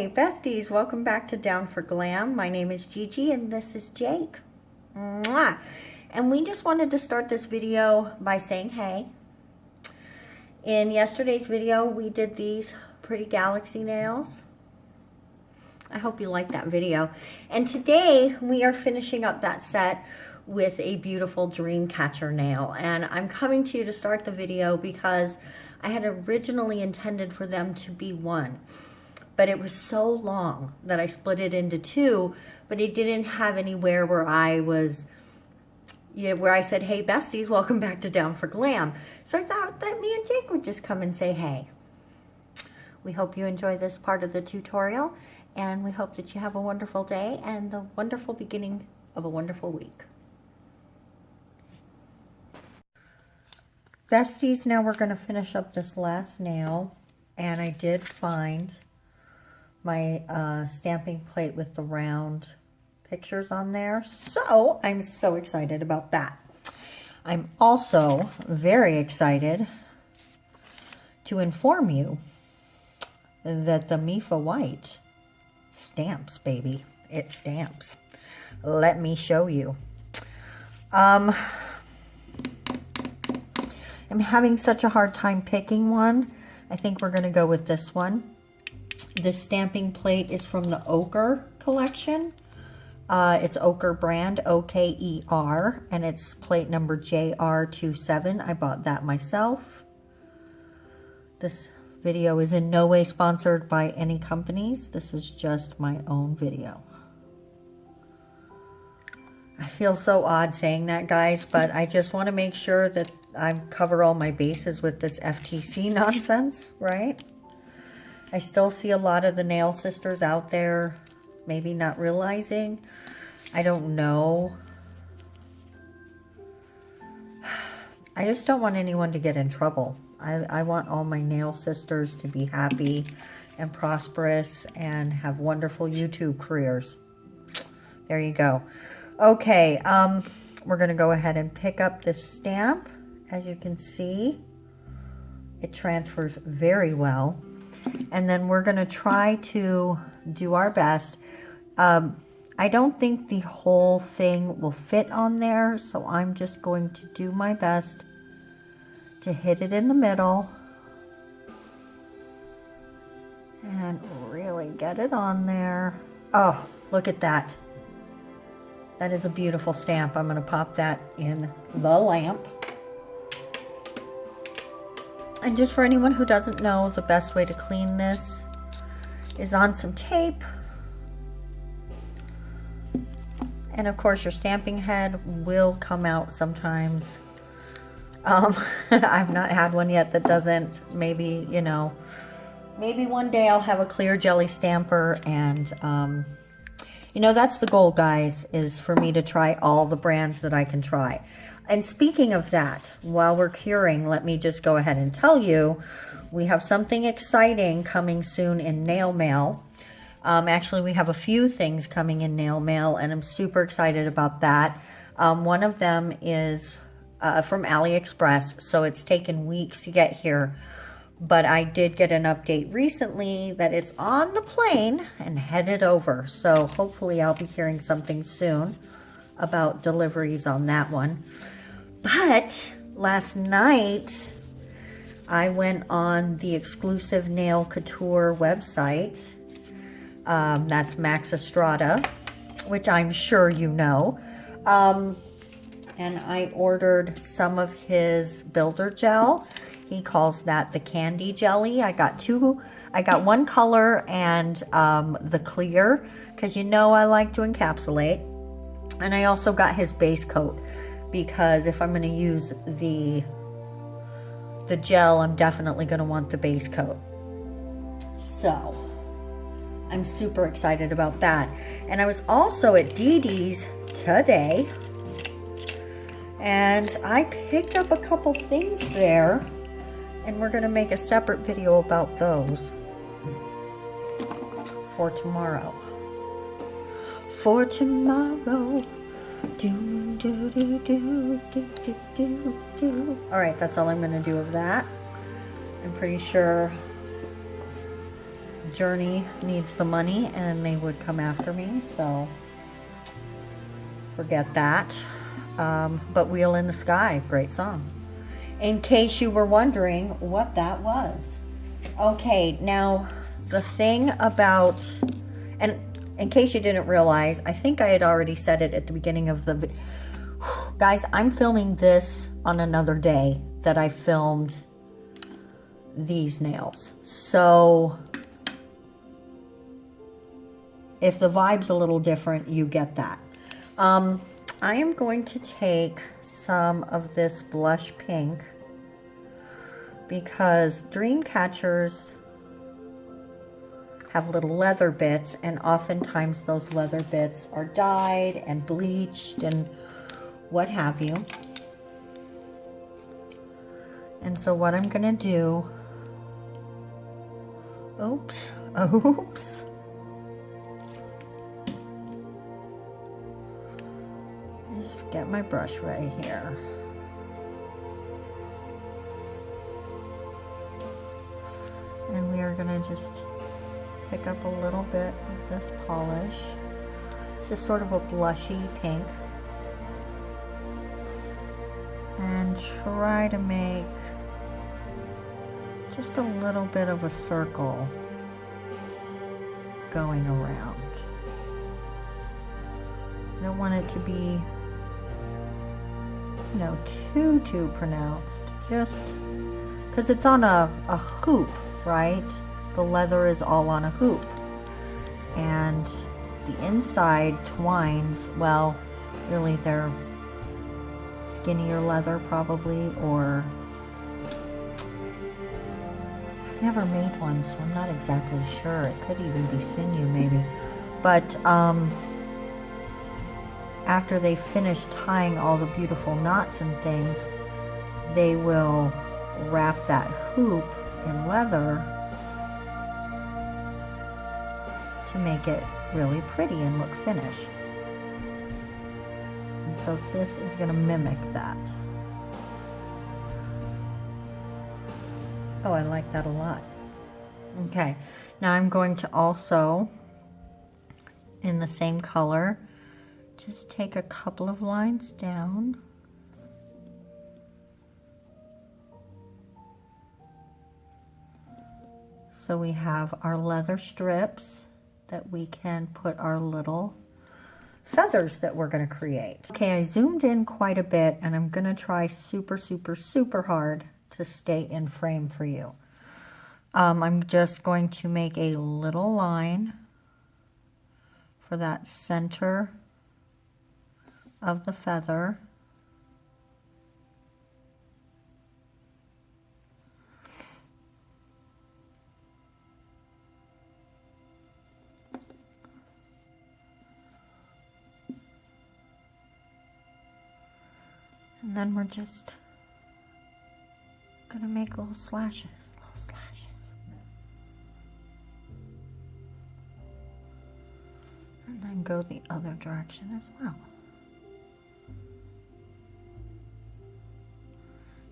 Hey besties, welcome back to Down for Glam. My name is Gigi and this is Jake. Mwah! And we just wanted to start this video by saying hey. In yesterday's video we did these pretty galaxy nails. I hope you liked that video. And today we are finishing up that set with a beautiful Dreamcatcher nail. And I'm coming to you to start the video because I had originally intended for them to be one. But it was so long that I split it into two, but it didn't have anywhere where I was, where I said, hey besties, welcome back to Down for Glam. So I thought that me and Jake would just come and say hey. We hope you enjoy this part of the tutorial, and we hope that you have a wonderful day and the wonderful beginning of a wonderful week. Besties, now we're going to finish up this last nail, and I did find my stamping plate with the round pictures on there, so I'm so excited about that. I'm also very excited to inform you that the MEFA white stamps, baby. It stamps. Let me show you. I'm having such a hard time picking one. I think we're going to go with this one. This stamping plate is from the Ochre collection. It's Ochre brand, O-K-E-R, and it's plate number JR27. I bought that myself. This video is in no way sponsored by any companies. This is just my own video. I feel so odd saying that, guys, but I just want to make sure that I cover all my bases with this FTC nonsense, right? I still see a lot of the nail sisters out there maybe not realizing. I don't know. I just don't want anyone to get in trouble. I want all my nail sisters to be happy and prosperous and have wonderful YouTube careers. There you go. Okay, we're going to go ahead and pick up this stamp. As you can see, it transfers very well. And then we're going to try to do our best. I don't think the whole thing will fit on there, so I'm just going to do my best to hit it in the middle and really get it on there. Oh, look at that. That is a beautiful stamp. I'm going to pop that in the lamp. And just for anyone who doesn't know, the best way to clean this is on some tape. And of course your stamping head will come out sometimes. I've not had one yet that doesn't. Maybe, you know, maybe one day I'll have a clear jelly stamper, and you know, that's the goal, guys, is for me to try all the brands that I can try. And speaking of that, while we're curing, let me just go ahead and tell you, we have something exciting coming soon in nail mail. Actually, we have a few things coming in nail mail, and I'm super excited about that. One of them is from AliExpress, so it's taken weeks to get here. But I did get an update recently that it's on the plane and headed over. So hopefully I'll be hearing something soon about deliveries on that one. But last night I went on the exclusive Nail Couture website. That's Max Estrada, which I'm sure you know. And I ordered some of his builder gel. He calls that the candy jelly. I got one color and the clear, because you know I like to encapsulate. And I also got his base coat, because if I'm going to use the gel, I'm definitely going to want the base coat. So I'm super excited about that. And I was also at Dee Dee's today, and I picked up a couple things there, and we're going to make a separate video about those for tomorrow. For tomorrow. Do, do, do, do, do, do, do, do. All right, that's all I'm going to do of that. I'm pretty sure Journey needs the money and they would come after me, so forget that. But Wheel in the Sky, great song. In case you were wondering what that was. Okay, now the thing about, and in case you didn't realize, I think I had already said it at the beginning of the guys, I'm filming this on another day that I filmed these nails. So if the vibe's a little different, you get that. I am going to take some of this blush pink because Dreamcatchers have little leather bits, and oftentimes those leather bits are dyed and bleached and what have you. And so what I'm gonna do, oops, just get my brush ready here. And we are gonna just pick up a little bit of this polish. It's just sort of a blushy pink. And try to make just a little bit of a circle going around. I don't want it to be, you know, too pronounced, just because it's on a hoop, right? The leather is all on a hoop. And the inside twines, well, really they're skinnier leather probably, or I've never made one, so I'm not exactly sure. It could even be sinew maybe. But after they finish tying all the beautiful knots and things, they will wrap that hoop in leather to make it really pretty and look finished. And so this is going to mimic that. Oh, I like that a lot. Okay, now I'm going to also, in the same color, just take a couple of lines down. So we have our leather strips that we can put our little feathers that we're going to create. Okay, I zoomed in quite a bit, and I'm going to try super hard to stay in frame for you. I'm just going to make a little line for that center of the feather. And then we're just gonna make little slashes. And then go the other direction as well.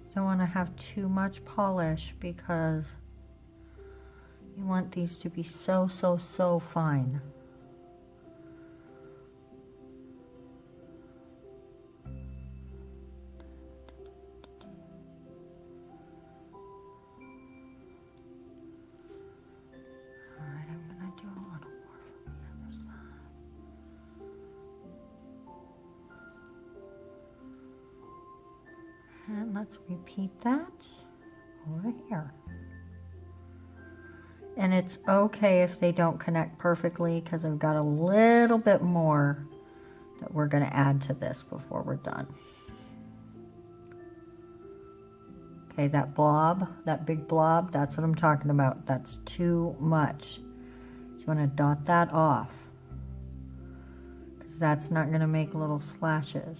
You don't want to have too much polish because you want these to be so fine. And let's repeat that over here. And it's okay if they don't connect perfectly because I've got a little bit more that we're going to add to this before we're done. Okay, that blob, that big blob, that's what I'm talking about. That's too much. So you want to dot that off because that's not going to make little slashes.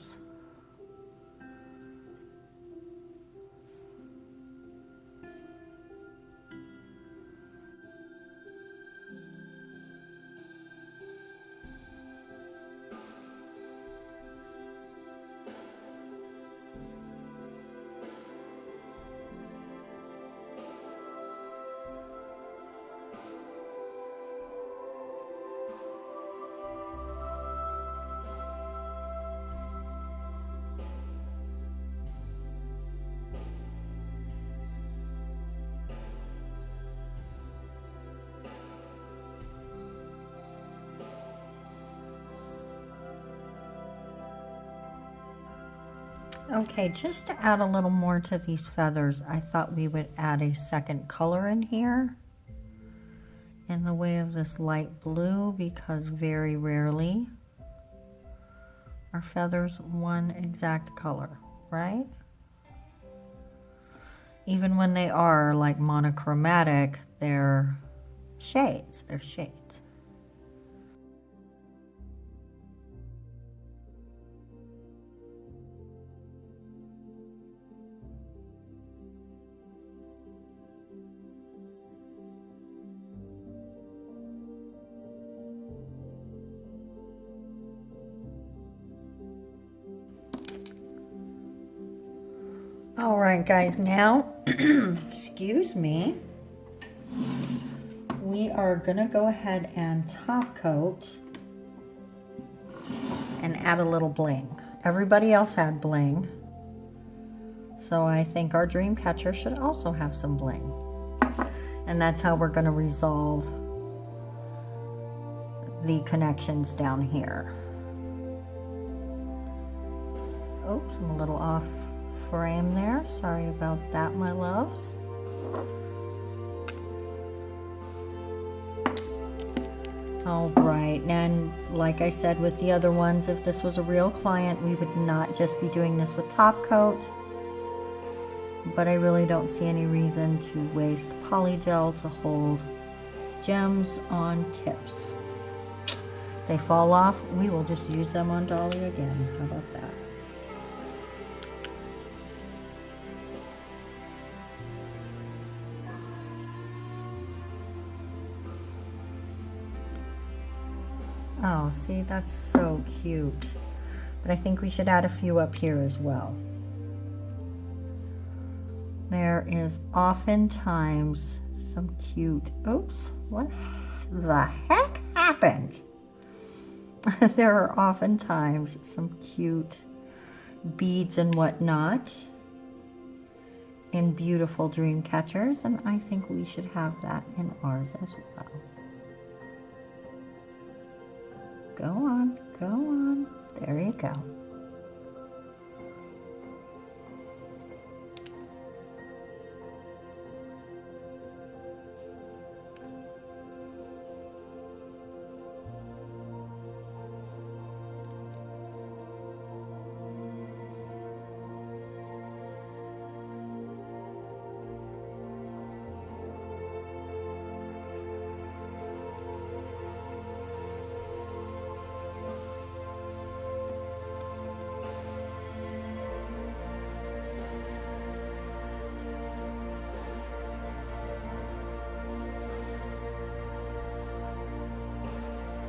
Okay, just to add a little more to these feathers, I thought we would add a second color in here in the way of this light blue, because very rarely are feathers one exact color, right? Even when they are like monochromatic, they're shades, they're shades. All right, guys, now, excuse me, we are gonna go ahead and top coat and add a little bling. Everybody else had bling, so I think our Dreamcatcher should also have some bling. And that's how we're gonna resolve the connections down here. Oops, I'm a little off frame there. Sorry about that, my loves. All right, and like I said with the other ones, if this was a real client, we would not just be doing this with top coat, but I really don't see any reason to waste polygel to hold gems on tips. If they fall off, we will just use them on Dolly again. How about that? Oh, see, that's so cute. But I think we should add a few up here as well. There is oftentimes some cute, oops, what the heck happened? There are oftentimes some cute beads and whatnot in beautiful dream catchers, and I think we should have that in ours as well. Go on, go on. There you go.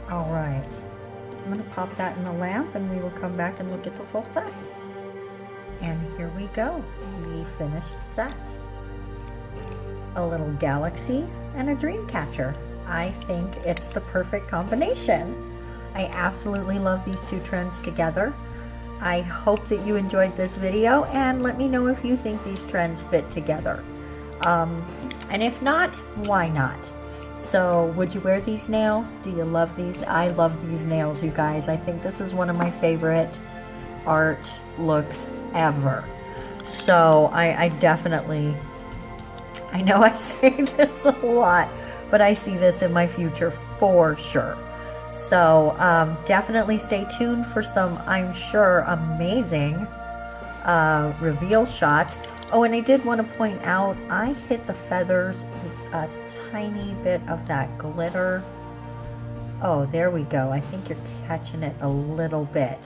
All right, I'm gonna pop that in the lamp and we will come back and look at the full set. And here we go, the finished set. A little galaxy and a dream catcher. I think it's the perfect combination. I absolutely love these two trends together. I hope that you enjoyed this video, and let me know if you think these trends fit together. And if not, why not? So would you wear these nails? Do you love these? I love these nails, you guys. I think this is one of my favorite art looks ever. So I definitely, I know I say this a lot, but I see this in my future for sure. So definitely stay tuned for some, I'm sure, amazing reveal shots. Oh, and I did want to point out, I hit the feathers with a tiny bit of that glitter. Oh, there we go. I think you're catching it a little bit.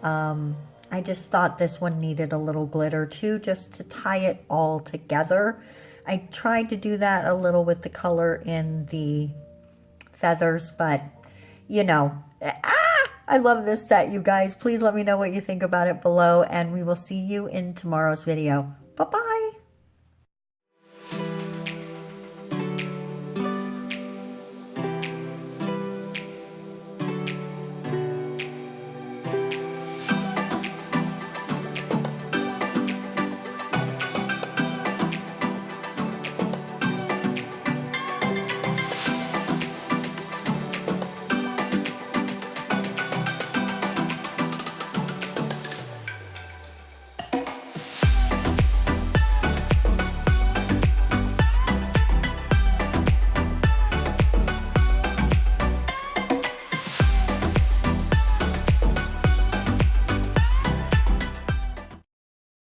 I just thought this one needed a little glitter too, just to tie it all together. I tried to do that a little with the color in the feathers, but you know, I love this set, you guys. Please let me know what you think about it below, and we will see you in tomorrow's video. Bye-bye.